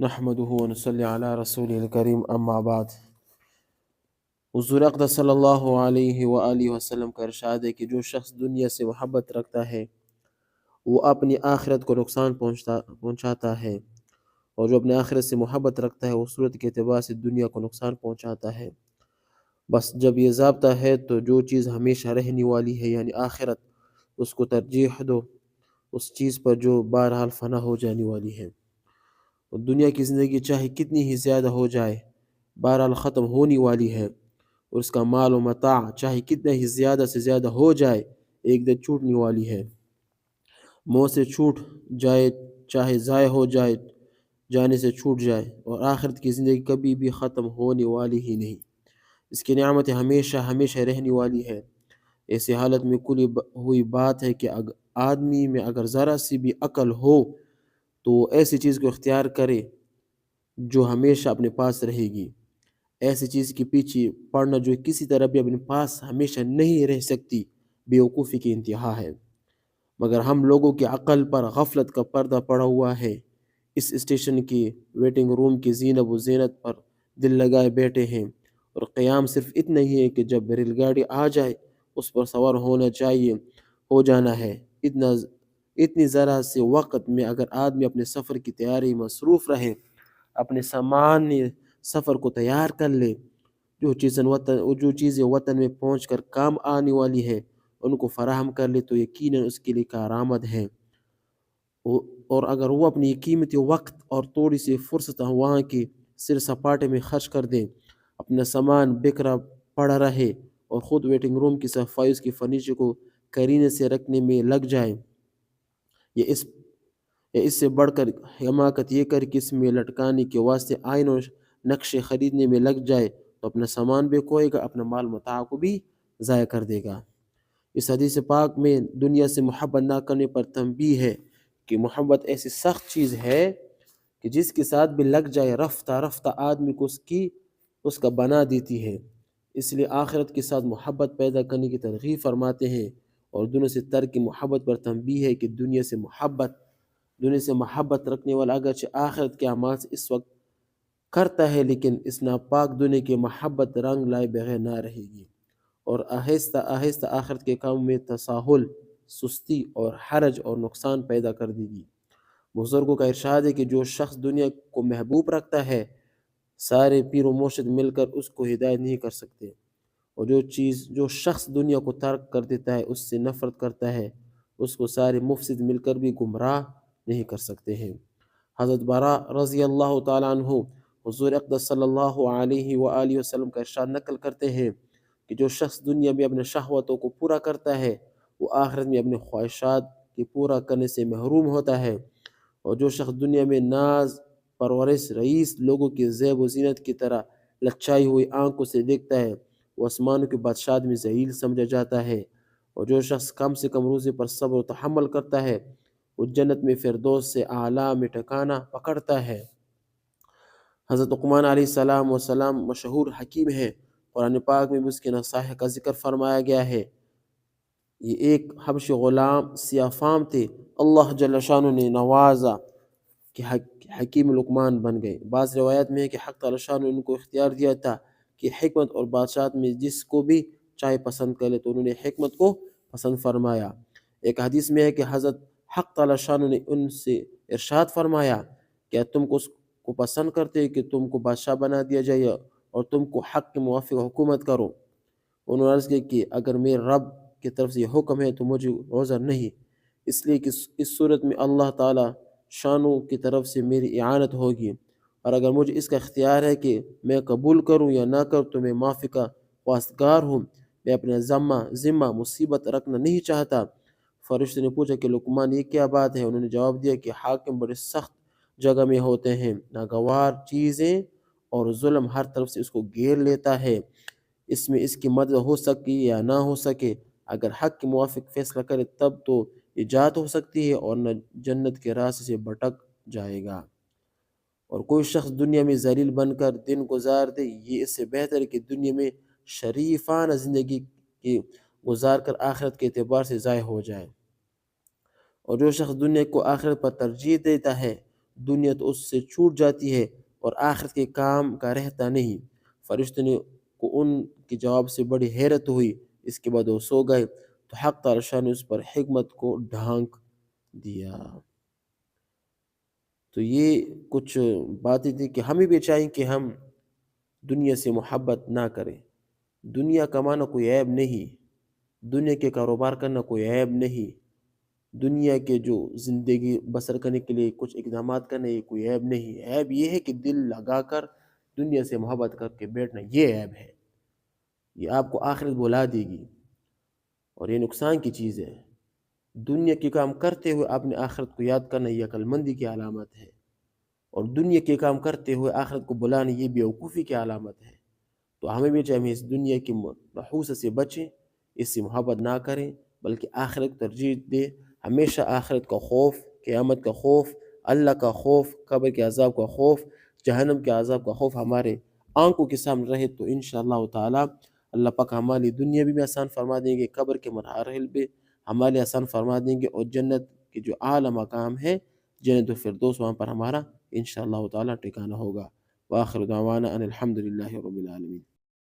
نحمده ونصلي على رسوله الكريم اما بعد۔ حضور اقدس صلی اللہ علیہ وآلہ وسلم کا ارشاد ہے کہ جو شخص دنیا سے محبت رکھتا ہے وہ اپنی آخرت کو نقصان پہنچاتا ہے، اور جو اپنے آخرت سے محبت رکھتا ہے وہ صورت کے اعتبار سے دنیا کو نقصان پہنچاتا ہے۔ بس جب یہ ضابطہ ہے تو جو چیز ہمیشہ رہنے والی ہے یعنی آخرت، اس کو ترجیح دو اس چیز پر جو بہرحال فنا ہو جانے والی ہے۔ اور دنیا کی زندگی چاہے کتنی ہی زیادہ ہو جائے بہرحال ختم ہونے والی ہے، اور اس کا مال و متاع چاہے کتنا ہی زیادہ سے زیادہ ہو جائے ایک دن چھوٹنے والی ہے، موت سے چھوٹ جائے چاہے ضائع ہو جائے، جانے سے چھوٹ جائے، اور آخرت کی زندگی کبھی بھی ختم ہونے والی ہی نہیں، اس کی نعمتیں ہمیشہ ہمیشہ رہنے والی ہے۔ ایسی حالت میں کلی ہوئی بات ہے کہ آدمی میں اگر ذرا سی بھی عقل ہو تو وہ ایسی چیز کو اختیار کرے جو ہمیشہ اپنے پاس رہے گی، ایسی چیز کے پیچھے پڑنا جو کسی طرح بھی اپنے پاس ہمیشہ نہیں رہ سکتی، بیوقوفی کی انتہا ہے۔ مگر ہم لوگوں کی عقل پر غفلت کا پردہ پڑا ہوا ہے، اس اسٹیشن کی ویٹنگ روم کی زینب و زینت پر دل لگائے بیٹھے ہیں، اور قیام صرف اتنا ہی ہے کہ جب ریل گاڑی آ جائے اس پر سوار ہو جانا ہے۔ اتنی ذرا سے وقت میں اگر آدمی اپنے سفر کی تیاری مصروف رہے، اپنے سامان سفر کو تیار کر لے، جو چیزیں وطن میں پہنچ کر کام آنے والی ہے ان کو فراہم کر لے تو یقیناً اس کے لیے کارآمد ہے۔ اور اگر وہ اپنی قیمتی وقت اور تھوڑی سی فرصت وہاں کی سیر سپاٹے میں خرچ کر دے، اپنا سامان بکھرا پڑا رہے اور خود ویٹنگ روم کی صفائی اس کی فرنیچر کو کرینے سے رکھنے میں لگ جائے، یا اس سے بڑھ کر حماقت یہ کر کے اس میں لٹکانے کے واسطے آئین اور نقشے خریدنے میں لگ جائے تو اپنا سامان بھی کھوئے گا، اپنا مال متاع کو بھی ضائع کر دے گا۔ اس حدیث پاک میں دنیا سے محبت نہ کرنے پر تنبیہ ہے کہ محبت ایسی سخت چیز ہے کہ جس کے ساتھ بھی لگ جائے رفتہ رفتہ آدمی کو اس کا بنا دیتی ہے۔ اس لیے آخرت کے ساتھ محبت پیدا کرنے کی ترغیب فرماتے ہیں، اور دنیا سے ترک محبت پر تنبیہ ہے کہ دنیا سے محبت رکھنے والا اگرچہ آخرت کے اعمال سے اس وقت کرتا ہے لیکن اس ناپاک دنیا کی محبت رنگ لائے بغیر نہ رہے گی، اور آہستہ آہستہ آخرت کے کام میں تساہل، سستی اور حرج اور نقصان پیدا کر دے گی۔ بزرگوں کا ارشاد ہے کہ جو شخص دنیا کو محبوب رکھتا ہے سارے پیر و مرشد مل کر اس کو ہدایت نہیں کر سکتے، اور جو شخص دنیا کو ترک کر دیتا ہے، اس سے نفرت کرتا ہے، اس کو سارے مفسد مل کر بھی گمراہ نہیں کر سکتے ہیں۔ حضرت براء رضی اللہ تعالیٰ عنہ حضور اقدس صلی اللہ علیہ وآلہ وسلم کا ارشاد نقل کرتے ہیں کہ جو شخص دنیا میں اپنے شہوتوں کو پورا کرتا ہے وہ آخرت میں اپنے خواہشات کی پورا کرنے سے محروم ہوتا ہے، اور جو شخص دنیا میں ناز پرورش رئیس لوگوں کی زیب و زینت کی طرح لچائی ہوئی آنکھوں سے دیکھتا ہے وہ آسمانوں کے بادشاہ میں ذلیل سمجھا جاتا ہے، اور جو شخص کم سے کم روزے پر صبر و تحمل کرتا ہے وہ جنت میں فردوس سے اعلیٰ میں ٹھکانہ پکڑتا ہے۔ حضرت لقمان علیہ السلام مشہور حکیم ہے، قرآن پاک میں بھی اس کے نصائح کا ذکر فرمایا گیا ہے۔ یہ ایک حبشی غلام سیاہ فام تھے، اللہ جل شانہ نے نوازا کہ حکیم لقمان بن گئے۔ بعض روایات میں ہے کہ حق تعالی شانہ نے ان کو اختیار دیا تھا کہ حکمت اور بادشاہت میں جس کو بھی چاہے پسند کر لے، تو انہوں نے حکمت کو پسند فرمایا۔ ایک حدیث میں ہے کہ حضرت حق تعالی شانہ نے ان سے ارشاد فرمایا کہ تم کو اس کو پسند کرتے کہ تم کو بادشاہ بنا دیا جائے اور تم کو حق کے موافق حکومت کرو؟ انہوں نے عرض کیا کہ اگر میرے رب کی طرف سے یہ حکم ہے تو مجھے عذر نہیں، اس لیے کہ اس صورت میں اللہ تعالی شانوں کی طرف سے میری اعانت ہوگی، اور اگر مجھے اس کا اختیار ہے کہ میں قبول کروں یا نہ کروں تو میں معافی کا خواستگار ہوں، میں اپنے ذمہ مصیبت رکھنا نہیں چاہتا۔ فرشتے نے پوچھا کہ لقمان یہ کیا بات ہے؟ انہوں نے جواب دیا کہ حاکم بڑے سخت جگہ میں ہوتے ہیں، ناگوار چیزیں اور ظلم ہر طرف سے اس کو گھیر لیتا ہے، اس میں اس کی مدد ہو سکے یا نہ ہو سکے، اگر حق کے موافق فیصلہ کرے تب تو ایجاد ہو سکتی ہے اور نہ جنت کے راستے سے بھٹک جائے گا۔ اور کوئی شخص دنیا میں ذلیل بن کر دن گزار دے، یہ اس سے بہتر ہے کہ دنیا میں شریفانہ زندگی کی گزار کر آخرت کے اعتبار سے ضائع ہو جائے۔ اور جو شخص دنیا کو آخرت پر ترجیح دیتا ہے دنیا تو اس سے چھوٹ جاتی ہے اور آخرت کے کام کا رہتا نہیں۔ فرشتوں نے کو ان کے جواب سے بڑی حیرت ہوئی، اس کے بعد وہ سو گئے تو حق تعالی شاہ نے اس پر حکمت کو ڈھانک دیا۔ تو یہ کچھ باتیں تھی کہ ہمیں بھی چاہیے کہ ہم دنیا سے محبت نہ کریں۔ دنیا کمانا کوئی عیب نہیں، دنیا کے کاروبار کرنا کوئی عیب نہیں، دنیا کے جو زندگی بسر کرنے کے لیے کچھ اقدامات کرنے یہ کوئی عیب نہیں۔ عیب یہ ہے کہ دل لگا کر دنیا سے محبت کر کے بیٹھنا، یہ عیب ہے، یہ آپ کو آخرت بلا دے گی اور یہ نقصان کی چیز ہے۔ دنیا کے کام کرتے ہوئے آپ نے آخرت کو یاد کرنا، یہ عقل مندی کی علامت ہے، اور دنیا کے کام کرتے ہوئے آخرت کو بلانا یہ بیوقوفی کی علامت ہے۔ تو ہمیں بھی چاہیے اس دنیا کی نحوست سے بچیں، اس سے محبت نہ کریں، بلکہ آخرت ترجیح دیں۔ ہمیشہ آخرت کا خوف، قیامت کا خوف، اللہ کا خوف، قبر کے عذاب کا خوف، جہنم کے عذاب کا خوف ہمارے آنکھوں کے سامنے رہے تو انشاءاللہ تعالی اللہ پاک ہماری دنیا بھی آسان فرما دیں گے، قبر کے مراحل بھی ہمارے آسان فرما دیں گے، اور جنت کے جو اعلیٰ مقام ہے جنت الفردوس وہاں پر ہمارا انشاءاللہ تعالی ٹھکانہ ہوگا۔ وآخر دعوانا ان الحمد للہ رب العالمین۔